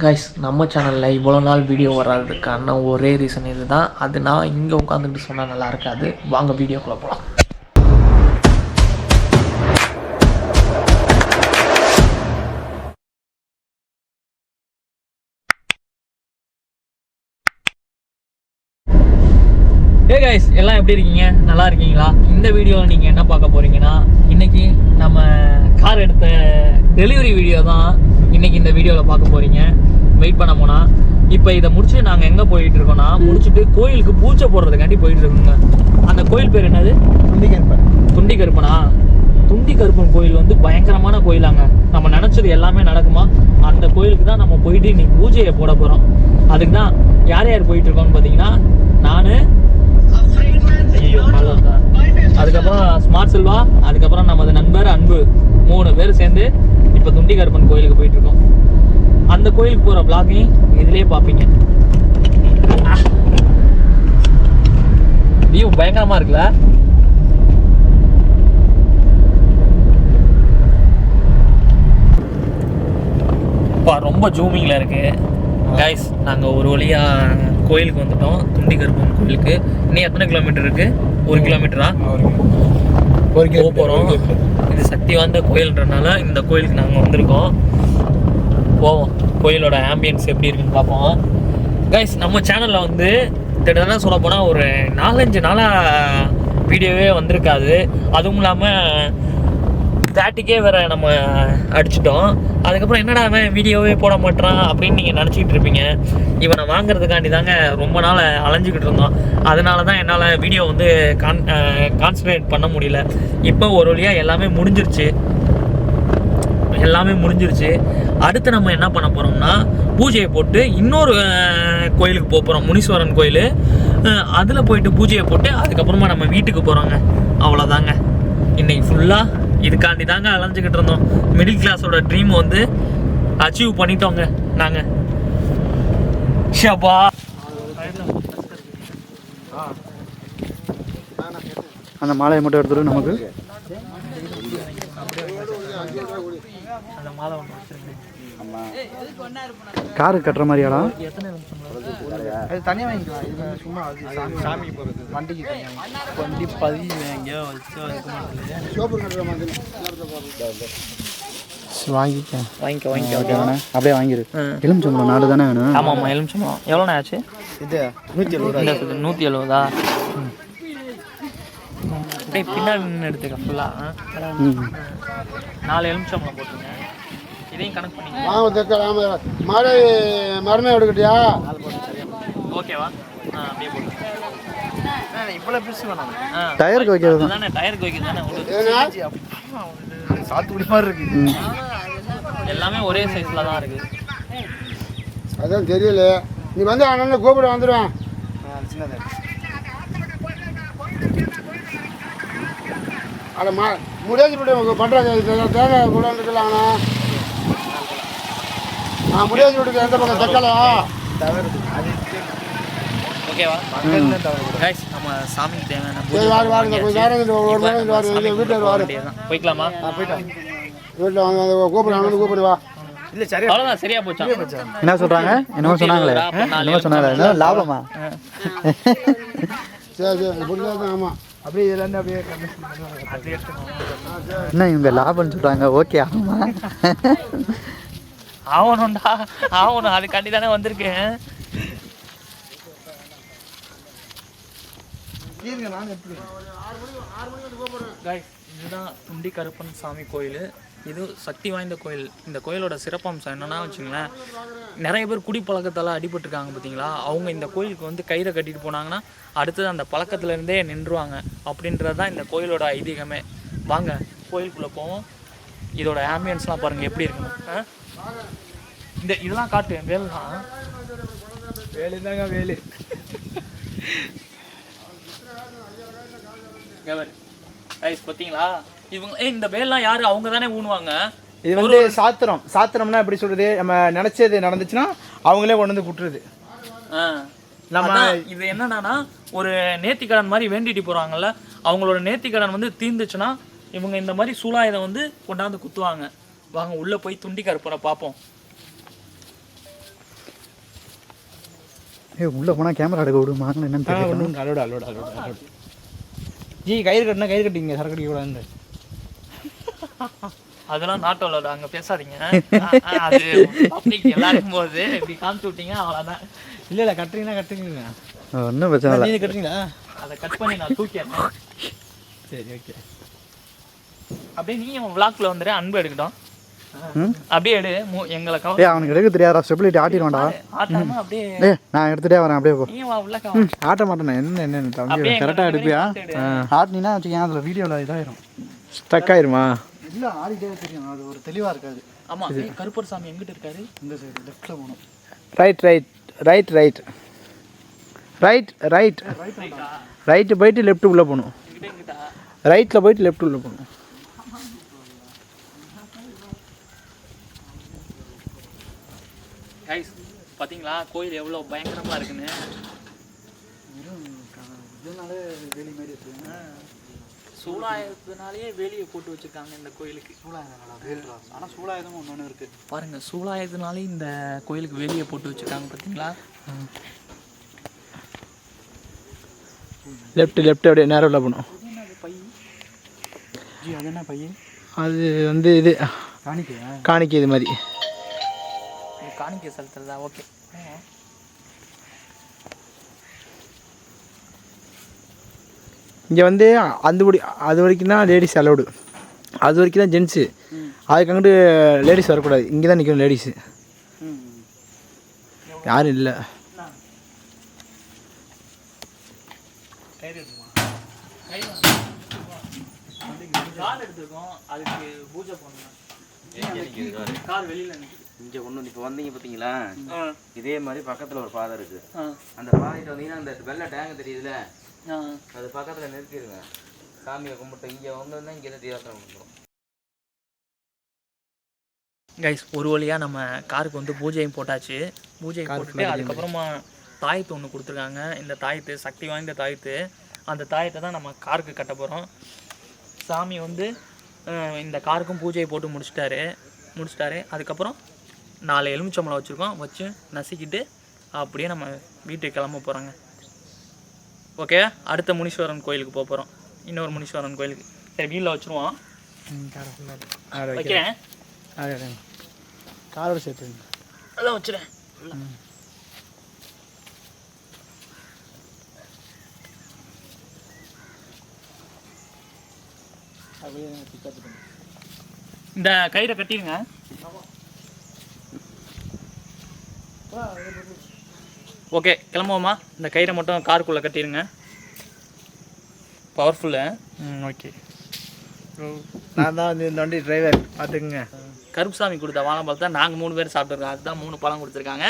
Guys நம்ம சேனலில் இவ்வளோ நாள் வீடியோ வராதுக்கான ஒரே ரீசன் இது தான். அது நான் இங்கே உட்காந்துட்டு சொன்னால் நல்லா இருக்காது. வாங்க வீடியோக்குள்ளே போகலாம். ஹே கைஸ், எல்லாம் எப்படி இருக்கீங்க? நல்லா இருக்கீங்களா? இந்த வீடியோவில் நீங்கள் என்ன பார்க்க போகிறீங்கன்னா, இன்றைக்கி நம்ம கார் எடுத்த டெலிவரி வீடியோ தான் இன்றைக்கி இந்த வீடியோவில் பார்க்க போகிறீங்க. வெயிட் பண்ண போனால் இப்போ இதை முடிச்சு நாங்கள் எங்கே போயிட்டு இருக்கோம்னா, முடிச்சுட்டு கோயிலுக்கு பூஜை போடுறதுக்காண்டி போயிட்டு இருக்கோங்க. அந்த கோயில் பேர் என்னது? துண்டிகருப்பனா? துண்டிகருப்பன் கோயில் வந்து பயங்கரமான கோயிலாங்க. நம்ம நினச்சது எல்லாமே நடக்குமா? அந்த கோயிலுக்கு தான் நம்ம போயிட்டு இன்னைக்கு பூஜையை போட போகிறோம். அதுக்கு தான் யார் யார் போயிட்டு இருக்கோம்னு பார்த்தீங்கன்னா, நான், அதுக்கப்புறம் ஸ்மார்ட் செல்வா, அதுக்கப்புறம் நமது நண்பர் அன்பு, 3 பேர் சேர்ந்து இப்போ துண்டிகருப்பன் கோயிலுக்கு போயிட்டு இருக்கோம். அந்த கோயிலுக்கு போகிற பிளாகையும் இதுலேயே பார்ப்பீங்க. வியூ பயங்கரமாக இருக்குல்ல? ரொம்ப ஜூமிங்கில் இருக்குது கைஸ். நாங்கள் ஒரு வழியாக கோயிலுக்கு வந்துட்டோம், துண்டிகருப்பன் கோயிலுக்கு. இன்னும் எத்தனை கிலோமீட்டர் இருக்குது? 1 கிலோமீட்டரா போக போகிறோம். இது சக்தி வாய்ந்த கோயில்ன்றனால இந்த கோயிலுக்கு நாங்கள் வந்திருக்கோம். போவோம், கோயிலோட ஆம்பியன்ஸ் எப்படி இருக்குன்னு பார்ப்போம் கைஸ். நம்ம சேனலில் வந்து திடீர்னு சொல்ல போனால் ஒரு 4-5 நாளாக வீடியோவே வந்திருக்காது. அதுவும் இல்லாமல் 30K வேறு நம்ம அடிச்சிட்டோம். அதுக்கப்புறம் என்னடா அவன் வீடியோவே போட மாட்டான் அப்படின்னு நீங்கள் நினச்சிக்கிட்டு இருப்பீங்க. இவனை வாங்குறதுக்காண்டி தாங்க ரொம்ப நாள் அலைஞ்சிக்கிட்டு இருந்தோம். அதனால தான் என்னால் வீடியோ வந்து கான்சன்ட்ரேட் பண்ண முடியல. இப்போ ஒரு வழியாக எல்லாமே முடிஞ்சிருச்சு. அடுத்து நம்ம என்ன பண்ண போகிறோம்னா, பூஜையை போட்டு இன்னொரு கோயிலுக்கு போக போகிறோம், முனீஸ்வரன் கோயில். அதில் போயிட்டு பூஜையை போட்டு அதுக்கப்புறமா நம்ம வீட்டுக்கு போகிறோங்க. அவ்வளோதாங்க. இன்றைக்கி ஃபுல்லாக இதுக்காண்டி தாங்க அலைஞ்சிக்கிட்டு இருந்தோம். மிடில் கிளாஸோட ட்ரீம் வந்து அச்சீவ் பண்ணிட்டோங்க நாங்கள். ஷபா அந்த மாலையை மட்டும் எடுத்துட்டு நமக்கு அந்த மாலை ஒன்று காரு கட்டுற மாதிரியாடா? அது தனியாக வாங்கிக்கலாம். இது சும்மா சாமி போகிறது, வண்டிக்கு தனியாக வண்டி பதிவு எங்கேயோ வச்சு சோப்பு கட்டுற மாதிரி வாங்கிக்க. அப்படியே வாங்கிடு. எலுமிச்சம்பழம் 4 தானே வேணும்? ஆமாம், எலுமிச்சம்பழம் எவ்வளோண்ணே ஆச்சு? இது 170. 170. அப்படியே பின்னாடி நின்று எடுத்துக்க ஃபுல்லாக 4 எலுமிச்சம்பழம் போட்டுருங்க. இதையும் கணக்கு பண்ணி மரமே எடுக்கட்டியா? ஓகேவா? அப்படியே போட்டு இவ்வளோ பெருசு வேணாம். டயருக்கு வைக்கிறது தானே, டயருக்கு வைக்கிறது தானே. சாத்துக்குடி மாதிரி இருக்கு. எல்லாமே ஒரே சைஸில் தான் இருக்குது. அதான் தெரியல. நீ வந்து அண்ணன் கூப்பிட வந்துடுவேன். அட முடியாது பண்ணுறாங்க. தேங்காய் கூட இருக்கலாங்கண்ணா. முடியாது விட்டுக்கு எந்த பக்கம் தக்கலா ஓகேவா? நம்ம சாமிக்கு தேவையான போய்க்கலாமா? வீட்டில் வாங்க, கூப்பிடுவா. இல்லை சரி, அவ்வளோதான். சரியா போச்சா? என்ன சொல்கிறாங்க? என்னமோ சொன்னாங்களே, என்னமோ சொன்னாங்களே, லாபமா? சரி இப்படிதான். ஆமாம், அப்படியே இதுலேருந்து அப்படியே என்ன இவங்க லாபம்னு சொல்கிறாங்க? ஓகே, ஆமாம் ஆகணும்டா, ஆகணும். அதுக்காண்டி தானே வந்திருக்கேன். இதுதான் துண்டிகருப்பன் சாமி கோயில். இது சக்தி வாய்ந்த கோயில். இந்த கோயிலோட சிறப்பம்சம் என்னென்னா வச்சுங்களேன், நிறைய பேர் குடிப்பழக்கத்தால் அடிபட்டுருக்காங்க பார்த்தீங்களா? அவங்க இந்த கோயிலுக்கு வந்து கயிறை கட்டிட்டு போனாங்கன்னா அடுத்தது அந்த பழக்கத்துலேருந்தே நின்றுவாங்க அப்படின்றது தான் இந்த கோயிலோட ஐதீகமே. வாங்க கோயிலுக்குள்ளே போவோம். இதோட ஆம்பியன்ஸ்லாம் பாருங்கள் எப்படி இருக்குன்னு. இதெல்லாம் காட்டு வேலு தாங்க. வேலு பார்த்தீங்களா? இவங்க இந்த வேலாம் யாரு? அவங்க தானே ஊனுவாங்க. இது வந்து சாத்திரம்னா எப்படி சொல்றது? நம்ம நினைச்சது நடந்துச்சுன்னா அவங்களே கொண்டு வந்து குட்டுறது. நம்ம இது என்னன்னா, ஒரு நேர்த்திக்கடன் மாதிரி வேண்டிட்டு போறாங்கல்ல, அவங்களோட நேர்த்திக்கடன் வந்து தீர்ந்துச்சுன்னா இவங்க இந்த மாதிரி சூலாயுதம் வந்து கொண்டாந்து குத்துவாங்க. வாங்க உள்ள போய் துண்டிகருப்பனை பார்ப்போம். உள்ளே போனால் கேமரா எடுக்க விடுமாங்கன்னு என்னன்னு தெரியல. அலோடு ஜி கயிறு கட்டினா கயிறு கட்டிங்க சரக்கு அடிக்கக்கூடாது. அதெல்லாம் நாட்டோட அங்கே பேசாதீங்க. அது பப்ளிக் எல்லாருக்கும் போது இப்படி காமிச்சு விட்டீங்க அவ்வளோதான். இல்லை கட்டுறீங்கன்னா கட்டுறீங்க. ஒன்றும் பிரச்சனை இல்லை. நீங்கள் கட்டுறீங்களா? அதை கட் பண்ணி நான் தூக்கிடுறேன். சரி ஓகே. அப்படியே நீங்கள் விளாக்ல வந்துடு. அன்பு எடுக்கட்டும். அப்படியே எடு. எங்களை கவர். அவனுக்கு எடுக்க தெரியாதா? ஸ்டெபிலிட்டி ஆட்டிடுவான்டா. ஆட்டாம அப்படியே நான் எடுத்துகிட்டே வரேன். அப்படியே போ. நீ வா உள்ள கவர். ஆட்ட மாட்டேன். என்ன தம்பி கரெக்டாக எடுப்பியா? ஆட்டினா வச்சுக்கேன். அதில் வீடியோவில் இதாயிரும். ஸ்டக் ஆயிருமா? இல்லை ஆடிட்டே தெரியும். அது ஒரு தெளிவாக இருக்காது. ஆமாம். கருப்பர் சாமி எங்கிட்ட இருக்காரு? இந்த சைடு லெஃப்ட்டில் போகணும். ரைட் ரைட்டு போயிட்டு லெஃப்ட் உள்ளே போகணும். ரைட்டில் போயிட்டு லெஃப்ட் உள்ளே போகணும். கைஸ் பார்த்தீங்களா கோயில் எவ்வளோ பயங்கரமாக இருக்குன்னு. சூலாயுதத்தினாலேயே வேலியை போட்டு வச்சுருக்காங்க இந்த கோயிலுக்கு. ஆனால் சூலாயுதமும் ஒன்று இருக்குது பாருங்கள். சூலாயுதனாலே இந்த கோயிலுக்கு வேலியை போட்டு வச்சுருக்காங்க பார்த்தீங்களா? லெஃப்ட் அப்படியே நேரம் உள்ள போகணும். ஜி அது என்ன பையன்? அது வந்து இது காணிக்கை இது மாதிரி. காணிக்கை செலுத்துறதா? ஓகே. இங்கே வந்து அது வரைக்கும் தான் லேடிஸ் அலௌடு. அது வரைக்கும் தான் ஜென்ஸு. அதுக்கு அங்கிட்டு லேடிஸ் வரக்கூடாது. இங்கே தான் நிற்கணும் லேடிஸு. யாரும் இல்லை. கார் எடுத்துருக்கோம். அதுக்கு பூஜை பண்ணணும். கார் வெளியில் நிற்குது. இங்கே ஒன்று இப்போ வந்தீங்க பார்த்தீங்களா? இதே மாதிரி பக்கத்தில் ஒரு பாதை இருக்குது. அந்த பாதைட்டு வந்தீங்கன்னா அந்த வெள்ளை டேங்க் தெரியுதுல, அது பக்கத்தில் நிறுத்திடுங்க. சாமியை கும்பிட்டு இங்கே வந்தோன்னா இங்கே தான் தீராத்தனம் கொடுத்துரும். கைஸ் ஒரு வழியாக நம்ம காருக்கு வந்து பூஜையும் போட்டாச்சு. பூஜை போட்டுட்டு அதுக்கப்புறமா தாயத்து ஒன்று கொடுத்துருக்காங்க. இந்த தாயத்து சக்தி வாய்ந்த தாயத்து. அந்த தாயத்தை தான் நம்ம காருக்கு கட்ட போகிறோம். சாமி வந்து இந்த காருக்கும் பூஜையை போட்டு முடிச்சிட்டாரு. அதுக்கப்புறம் 4 எலுமிச்சம்பழம் வச்சுருக்கோம். வச்சு நசுக்கிட்டு அப்படியே நம்ம வீட்டுக்கு கிளம்ப போகிறோங்க. ஓகே. அடுத்த முனீஸ்வரன் கோயிலுக்கு போக போகிறோம். இன்னொரு முனீஸ்வரன் கோயிலுக்கு. சரி வீட்டில் வச்சுருவோம். வைக்கிறேன். காரோட சேர்த்து அதான் வச்சுறேன். இந்த கயிறை கட்டிடுங்க. ஓகே கிளம்புவோமா? இந்த கயிறை மட்டும் காருக்குள்ளே கட்டிடுங்க. பவர்ஃபுல்லு. ஓகே. நான் தான் வந்து இந்த வண்டி டிரைவர் பார்த்துக்குங்க. கருப்புசாமி கொடுத்த வாழைப்பழத்தை நாங்கள் 3 பேர் சாப்பிட்ருக்கோம். அதுதான் 3 பழம் கொடுத்துருக்காங்க.